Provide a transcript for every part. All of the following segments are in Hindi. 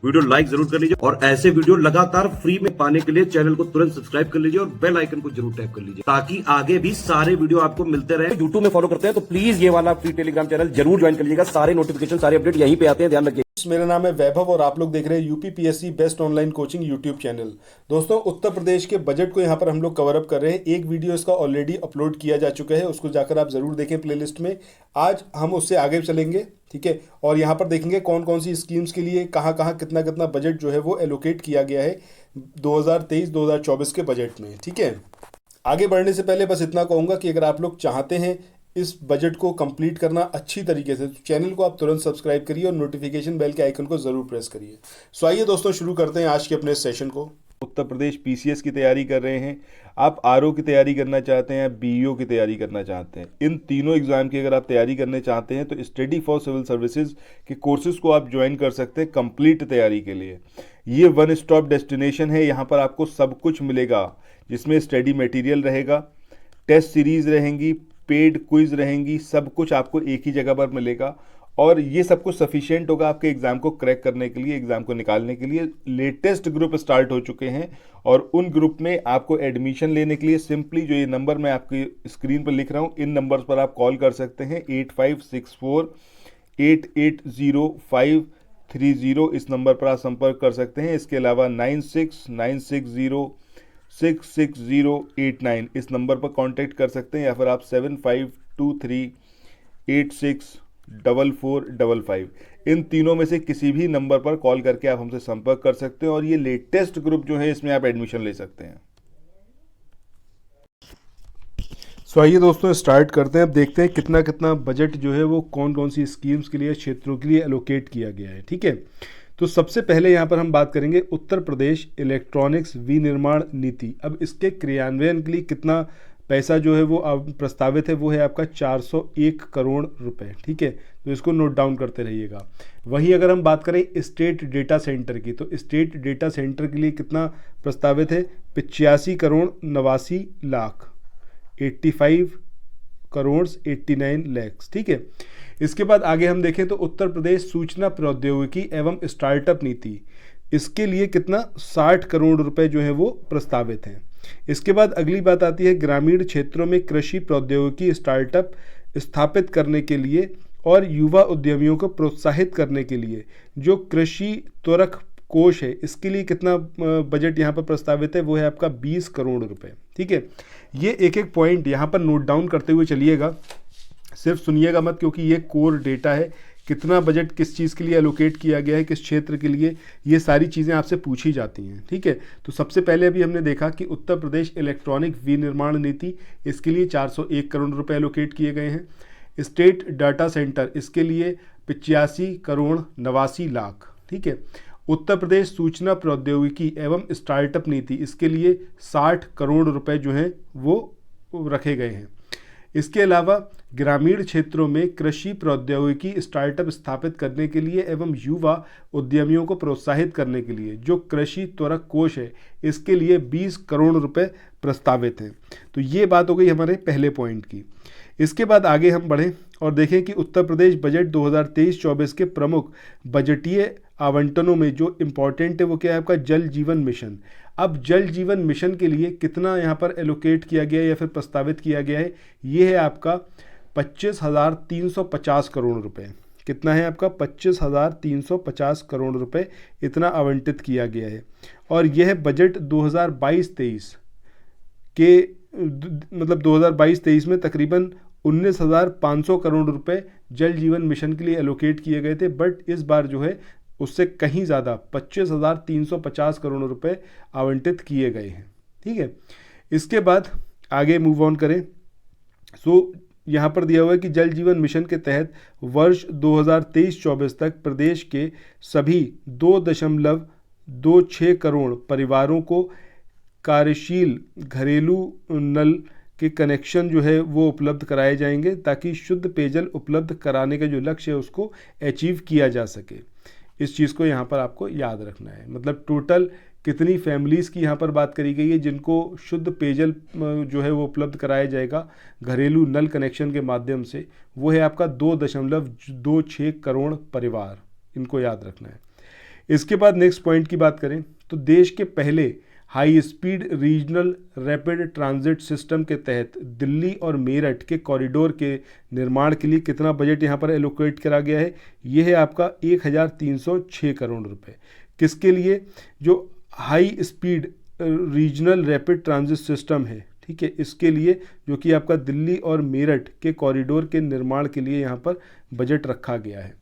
वीडियो लाइक जरूर कर लीजिए और ऐसे वीडियो लगातार फ्री में पाने के लिए चैनल को तुरंत सब्सक्राइब कर लीजिए और बेल आइकन को जरूर टैप कर लीजिए ताकि आगे भी सारे वीडियो आपको मिलते रहे। यूट्यूब में फॉलो करते हैं तो प्लीज ये वाला फ्री टेलीग्राम चैनल जरूर ज्वाइन कर लीजिएगा। सारे नोटिफिकेशन सारे अपडेट यहीं पे आते हैं, ध्यान रखिए। मेरा नाम है वैभव और आप लोग देख रहे हैं UPPSC best online coaching YouTube channel. दोस्तों, उत्तर प्रदेश के बजट को यहाँ पर हम लोग कवर अप कर रहे हैं। एक वीडियो इसका ऑलरेडी अपलोड किया जा चुका है, उसको जाकर आप जरूर देखें प्लेलिस्ट में। आज हम उससे आगे चलेंगे, ठीक है, और यहाँ पर देखेंगे कौन कौन सी स्कीम्स के लिए कहाँ कहाँ कितना कितना बजट जो है वो एलोकेट किया गया है 2023-2024 के बजट में। ठीक है, आगे बढ़ने से पहले बस इतना कहूँगा कि अगर आप लोग चाहते हैं इस बजट को कंप्लीट करना अच्छी तरीके से, तो चैनल को आप तुरंत सब्सक्राइब करिए और नोटिफिकेशन बेल के आइकन को ज़रूर प्रेस करिए। सो आइए दोस्तों, शुरू करते हैं आज के अपने सेशन को। उत्तर प्रदेश पीसीएस की तैयारी कर रहे हैं, आप आरओ की तैयारी करना चाहते हैं, बीईओ की तैयारी करना चाहते हैं, इन तीनों एग्जाम की अगर आप तैयारी करने चाहते हैं तो स्टडी फॉर सिविल सर्विसेज के कोर्सेज को आप ज्वाइन कर सकते हैं कंप्लीट तैयारी के लिए। ये वन स्टॉप डेस्टिनेशन है, यहाँ पर आपको सब कुछ मिलेगा, जिसमें स्टडी मटेरियल रहेगा, टेस्ट सीरीज रहेंगी, पेड क्विज रहेंगी, सब कुछ आपको एक ही जगह पर मिलेगा और ये सब कुछ सफिशिएंट होगा आपके एग्जाम को क्रैक करने के लिए, एग्जाम को निकालने के लिए। लेटेस्ट ग्रुप स्टार्ट हो चुके हैं और उन ग्रुप में आपको एडमिशन लेने के लिए सिंपली जो ये नंबर मैं आपकी स्क्रीन पर लिख रहा हूँ, इन नंबर्स पर आप कॉल कर सकते हैं। 8564-880530, इस नंबर पर आप संपर्क कर सकते हैं। इसके अलावा 9696066089 इस नंबर पर कांटेक्ट कर सकते हैं, या फिर आप 7523864455 इन तीनों में से किसी भी नंबर पर कॉल करके आप हमसे संपर्क कर सकते हैं और ये लेटेस्ट ग्रुप जो है इसमें आप एडमिशन ले सकते हैं। सो आइए दोस्तों, स्टार्ट करते हैं। अब देखते हैं कितना कितना बजट जो है वो कौन कौन सी स्कीम्स के लिए, क्षेत्रों के लिए एलोकेट किया गया है। ठीक है, तो सबसे पहले यहाँ पर हम बात करेंगे उत्तर प्रदेश इलेक्ट्रॉनिक्स विनिर्माण नीति। अब इसके क्रियान्वयन के लिए कितना पैसा जो है वो अब प्रस्तावित है, वो है आपका 401 करोड़ रुपए। ठीक है, तो इसको नोट डाउन करते रहिएगा। वहीं अगर हम बात करें स्टेट डेटा सेंटर की, तो स्टेट डेटा सेंटर के लिए कितना प्रस्तावित है, 85 करोड़ 89 लाख, 85 करोड़ 89 लैक्स। ठीक है, इसके बाद आगे हम देखें तो उत्तर प्रदेश सूचना प्रौद्योगिकी एवं स्टार्टअप नीति, इसके लिए कितना 60 करोड़ रुपए जो है वो प्रस्तावित हैं। इसके बाद अगली बात आती है ग्रामीण क्षेत्रों में कृषि प्रौद्योगिकी स्टार्टअप स्थापित करने के लिए और युवा उद्यमियों को प्रोत्साहित करने के लिए जो कृषि त्वरक कोष है, इसके लिए कितना बजट यहाँ पर प्रस्तावित है, वो है आपका 20 करोड़ रुपए। ठीक है, ये एक एक पॉइंट यहाँ पर नोट डाउन करते हुए चलिएगा, सिर्फ सुनिएगा मत, क्योंकि ये कोर डेटा है। कितना बजट किस चीज़ के लिए एलोकेट किया गया है, किस क्षेत्र के लिए, ये सारी चीज़ें आपसे पूछी जाती हैं। ठीक है, तो सबसे पहले अभी हमने देखा कि उत्तर प्रदेश इलेक्ट्रॉनिक विनिर्माण नीति, इसके लिए 401 करोड़ रुपए एलोकेट किए गए हैं। स्टेट डाटा सेंटर, इसके लिए 85 करोड़ 89 लाख। ठीक है, उत्तर प्रदेश सूचना प्रौद्योगिकी एवं स्टार्टअप नीति, इसके लिए 60 करोड़ रुपए जो हैं वो रखे गए हैं। इसके अलावा ग्रामीण क्षेत्रों में कृषि प्रौद्योगिकी स्टार्टअप स्थापित करने के लिए एवं युवा उद्यमियों को प्रोत्साहित करने के लिए जो कृषि त्वरक कोष है, इसके लिए 20 करोड़ रुपए प्रस्तावित हैं। तो ये बात हो गई हमारे पहले पॉइंट की। इसके बाद आगे हम बढ़ें और देखें कि उत्तर प्रदेश बजट 2023-24 के प्रमुख बजटीय आवंटनों में जो इम्पोर्टेंट है वो क्या है, आपका जल जीवन मिशन। अब जल जीवन मिशन के लिए कितना यहाँ पर एलोकेट किया गया है या फिर प्रस्तावित किया गया है, ये है आपका 25,350 करोड़ रुपए। कितना है आपका 25,350 करोड़ रुपए, इतना आवंटित किया गया है। और यह बजट 2022-23 के मतलब 2022-23 में तकरीबन 19,500 करोड़ रुपए जल जीवन मिशन के लिए एलोकेट किए गए थे, बट इस बार जो है उससे कहीं ज़्यादा 25,350 करोड़ रुपए आवंटित किए गए हैं। ठीक है, इसके बाद आगे मूव ऑन करें। सो यहाँ पर दिया हुआ है कि जल जीवन मिशन के तहत वर्ष 2023-24 तक प्रदेश के सभी 2.26 करोड़ परिवारों को कार्यशील घरेलू नल के कनेक्शन जो है वो उपलब्ध कराए जाएंगे, ताकि शुद्ध पेयजल उपलब्ध कराने का जो लक्ष्य है उसको अचीव किया जा सके। इस चीज़ को यहाँ पर आपको याद रखना है। मतलब टोटल कितनी फैमिलीज़ की यहाँ पर बात करी गई है जिनको शुद्ध पेयजल जो है वो उपलब्ध कराया जाएगा घरेलू नल कनेक्शन के माध्यम से, वो है आपका 2.26 करोड़ परिवार। इनको याद रखना है। इसके बाद नेक्स्ट पॉइंट की बात करें तो देश के पहले high speed regional rapid transit system के तहत दिल्ली और मेरठ के कॉरिडोर के निर्माण के लिए कितना बजट यहाँ पर एलोकेट करा गया है? ये है आपका 1306 करोड़ रुपए। किसके लिए? जो high speed regional rapid transit system है, ठीक है, इसके लिए, जो कि आपका दिल्ली और मेरठ के कॉरिडोर के निर्माण के लिए यहाँ पर बजट रखा गया है।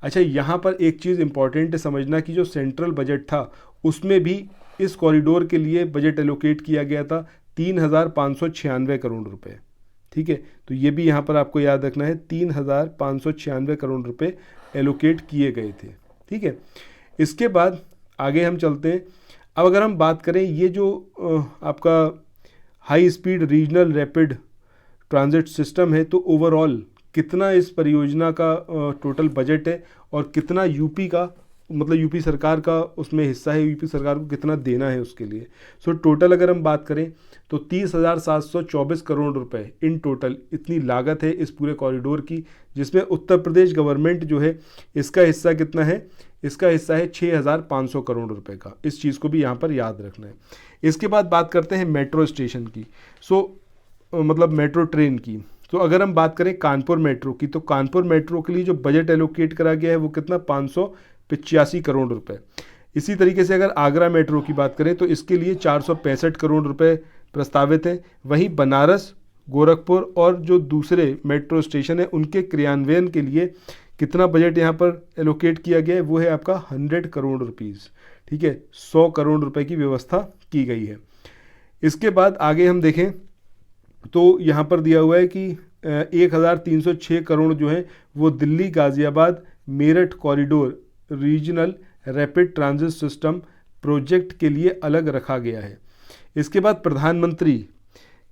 अच्छा, यहाँ पर एक चीज़ इंपॉर्टेंट है समझना कि जो सेंट्रल बजट था उसमें भी इस कॉरिडोर के लिए बजट एलोकेट किया गया था 3596 करोड़ रुपए, ठीक है। तो ये भी यहाँ पर आपको याद रखना है, 3596 करोड़ रुपए एलोकेट किए गए थे, ठीक है। इसके बाद आगे हम चलते हैं। अब अगर हम बात करें ये जो आपका high speed regional rapid transit system है, तो ओवरऑल कितना इस परियोजना का टोटल बजट है और कितना यूपी का, मतलब यूपी सरकार का उसमें हिस्सा है, यूपी सरकार को कितना देना है उसके लिए। सो टोटल अगर हम बात करें तो 30,724 करोड़ रुपए इन टोटल इतनी लागत है इस पूरे कॉरिडोर की, जिसमें उत्तर प्रदेश गवर्नमेंट जो है इसका हिस्सा कितना है? इसका हिस्सा है 6,500 करोड़ रुपए का। इस चीज़ को भी यहाँ पर याद रखना है। इसके बाद बात करते हैं मेट्रो स्टेशन की, मतलब मेट्रो ट्रेन की। तो अगर हम बात करें कानपुर मेट्रो की, तो कानपुर मेट्रो के लिए जो बजट एलोकेट करा गया है वो कितना? 585 करोड़ रुपए। इसी तरीके से अगर आगरा मेट्रो की बात करें तो इसके लिए 465 करोड़ रुपए प्रस्तावित हैं। वहीं बनारस, गोरखपुर और जो दूसरे मेट्रो स्टेशन है उनके क्रियान्वयन के लिए कितना बजट यहाँ पर एलोकेट किया गया है? वो है आपका 100 करोड़ रुपीज़, ठीक है। 100 करोड़ रुपए की व्यवस्था की गई है। इसके बाद आगे हम देखें तो यहाँ पर दिया हुआ है कि 1306 करोड़ जो है वो Delhi Ghaziabad Meerut corridor regional rapid transit system project के लिए अलग रखा गया है। इसके बाद प्रधानमंत्री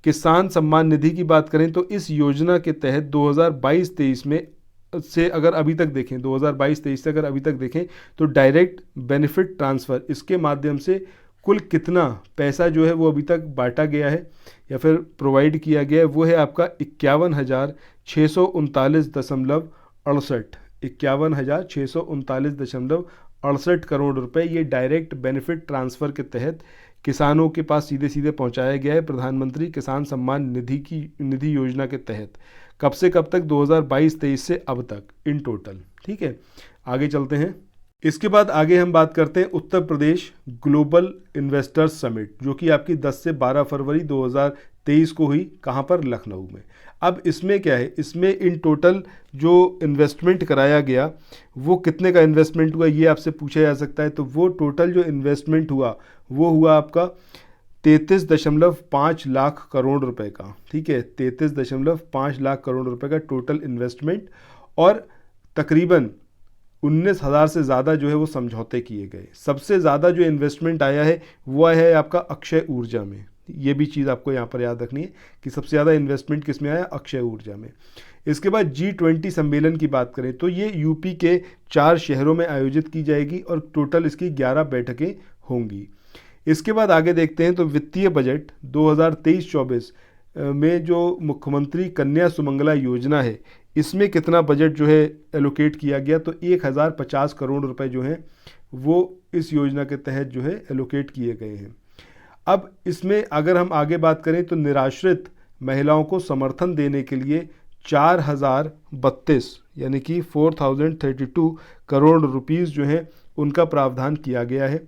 किसान सम्मान निधि की बात करें तो इस योजना के तहत 2022-23 में से अगर अभी तक देखें, 2022-23 से अगर अभी तक देखें तो डायरेक्ट बेनिफिट ट्रांसफ़र, इसके माध्यम से कुल कितना पैसा जो है वो अभी तक बांटा गया है या फिर प्रोवाइड किया गया है, वो है आपका 51,639.68 51,639.68 करोड़ रुपए। ये डायरेक्ट बेनिफिट ट्रांसफ़र के तहत किसानों के पास सीधे सीधे पहुंचाया गया है प्रधानमंत्री किसान सम्मान निधि योजना के तहत। कब से कब तक? 2022-23 से अब तक इन टोटल, ठीक है। आगे चलते हैं। इसके बाद आगे हम बात करते हैं Uttar Pradesh global investors summit, जो कि आपकी 10 से 12 फरवरी 2023 को हुई। कहाँ पर? लखनऊ में। अब इसमें क्या है? इसमें इन टोटल जो इन्वेस्टमेंट कराया गया वो कितने का इन्वेस्टमेंट हुआ, ये आपसे पूछा जा सकता है। तो वो टोटल जो इन्वेस्टमेंट हुआ वो हुआ आपका 33.5 लाख करोड़ रुपए का, ठीक है। 33.5 लाख करोड़ रुपए का टोटल इन्वेस्टमेंट, और तकरीबन 19,000 से ज़्यादा जो है वो समझौते किए गए। सबसे ज़्यादा जो इन्वेस्टमेंट आया है वो है आपका अक्षय ऊर्जा में। ये भी चीज़ आपको यहाँ पर याद रखनी है कि सबसे ज़्यादा इन्वेस्टमेंट किस में आया? अक्षय ऊर्जा में। इसके बाद G20 सम्मेलन की बात करें तो ये यूपी के 4 शहरों में आयोजित की जाएगी और टोटल इसकी 11 बैठकें होंगी। इसके बाद आगे देखते हैं तो वित्तीय बजट 2023-24 में जो मुख्यमंत्री कन्या सुमंगला योजना है इसमें कितना बजट जो है एलोकेट किया गया? तो 1050 करोड़ रुपए जो हैं वो इस योजना के तहत जो है एलोकेट किए गए हैं। अब इसमें अगर हम आगे बात करें तो निराश्रित महिलाओं को समर्थन देने के लिए 4032 यानी कि 4032 करोड़ रुपीज़ जो हैं उनका प्रावधान किया गया है।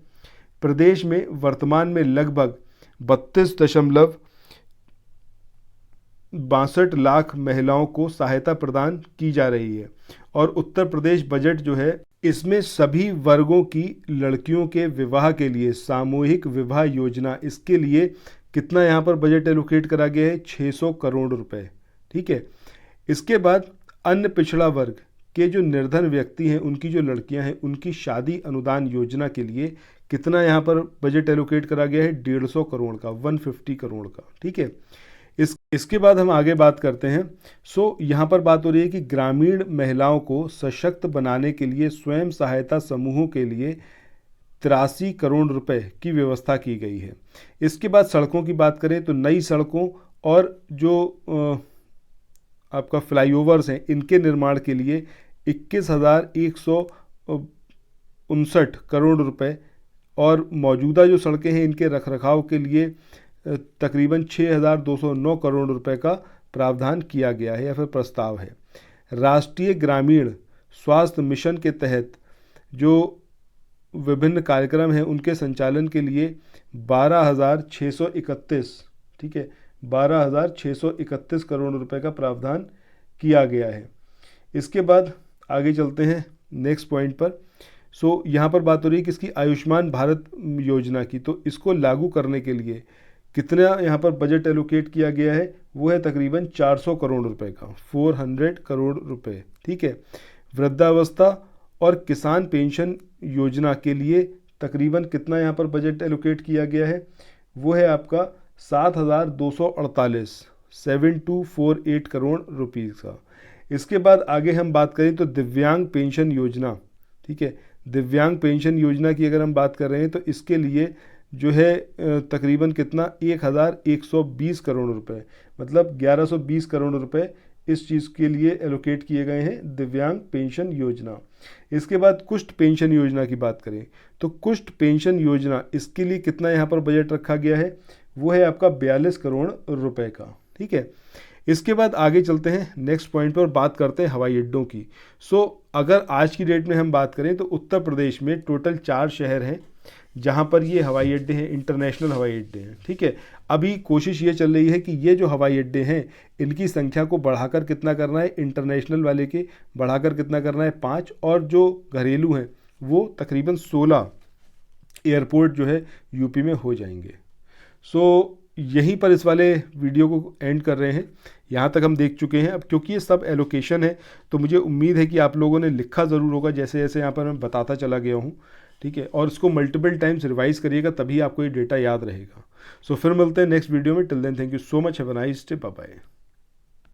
प्रदेश में वर्तमान में लगभग 32.62 लाख महिलाओं को सहायता प्रदान की जा रही है, और उत्तर प्रदेश बजट जो है इसमें सभी वर्गों की लड़कियों के विवाह के लिए सामूहिक विवाह योजना, इसके लिए कितना यहाँ पर बजट एलोकेट करा गया है? 600 करोड़ रुपए, ठीक है। इसके बाद अन्य पिछड़ा वर्ग के जो निर्धन व्यक्ति हैं उनकी जो लड़कियां हैं उनकी शादी अनुदान योजना के लिए कितना यहाँ पर बजट एलोकेट करा गया है? 150 करोड़ का, 150 करोड़ का, ठीक है। इसके बाद हम आगे बात करते हैं। यहाँ पर बात हो रही है कि ग्रामीण महिलाओं को सशक्त बनाने के लिए स्वयं सहायता समूहों के लिए 83 करोड़ रुपए की व्यवस्था की गई है। इसके बाद सड़कों की बात करें तो नई सड़कों और जो आपका फ्लाईओवर्स हैं इनके निर्माण के लिए 21,100 करोड़ रुपए और मौजूदा जो सड़कें हैं इनके रखरखाव के लिए तकरीबन 6,209 करोड़ रुपए का प्रावधान किया गया है या फिर प्रस्ताव है। राष्ट्रीय ग्रामीण स्वास्थ्य मिशन के तहत जो विभिन्न कार्यक्रम हैं उनके संचालन के लिए 12,631, ठीक है, 12,631 करोड़ रुपए का प्रावधान किया गया है। इसके बाद आगे चलते हैं नेक्स्ट पॉइंट पर। यहाँ पर बात हो रही है किसकी, आयुष्मान भारत योजना की। तो इसको लागू करने के लिए कितना यहाँ पर बजट एलोकेट किया गया है, वो है तकरीबन 400 करोड़ रुपए का, 400 करोड़ रुपए, ठीक है। वृद्धावस्था और किसान पेंशन योजना के लिए तकरीबन कितना यहाँ पर बजट एलोकेट किया गया है, वो है आपका 7,248, 7248 करोड़ रुपीज़ का। इसके बाद आगे हम बात करें तो दिव्यांग पेंशन योजना, ठीक है, दिव्यांग पेंशन योजना की अगर हम बात कर रहे हैं तो इसके लिए जो है तकरीबन कितना 1,120 करोड़ रुपए, मतलब 1120 करोड़ रुपए इस चीज़ के लिए एलोकेट किए गए हैं, दिव्यांग पेंशन योजना। इसके बाद कुष्ठ पेंशन योजना की बात करें तो कुष्ठ पेंशन योजना, इसके लिए कितना यहाँ पर बजट रखा गया है, वो है आपका 42 करोड़ रुपए का, ठीक है। इसके बाद आगे चलते हैं नेक्स्ट पॉइंट पर, बात करते हैं हवाई अड्डों की। अगर आज की डेट में हम बात करें तो उत्तर प्रदेश में टोटल 4 शहर हैं जहां पर ये हवाई अड्डे हैं, इंटरनेशनल हवाई अड्डे हैं, ठीक है। अभी कोशिश ये चल रही है कि ये जो हवाई अड्डे हैं इनकी संख्या को बढ़ाकर कितना करना है, इंटरनेशनल वाले के बढ़ाकर कितना करना है 5, और जो घरेलू हैं वो तकरीबन 16 एयरपोर्ट जो है यूपी में हो जाएंगे। यहीं पर इस वाले वीडियो को एंड कर रहे हैं। यहाँ तक हम देख चुके हैं। अब क्योंकि ये सब एलोकेशन है तो मुझे उम्मीद है कि आप लोगों ने लिखा ज़रूर होगा जैसे जैसे यहाँ पर मैं बताता चला गया हूँ, ठीक है। और इसको मल्टीपल टाइम्स रिवाइज करिएगा तभी आपको ये डेटा याद रहेगा। फिर मिलते हैं नेक्स्ट वीडियो में। Till then thank you so much, have a nice day, bye bye.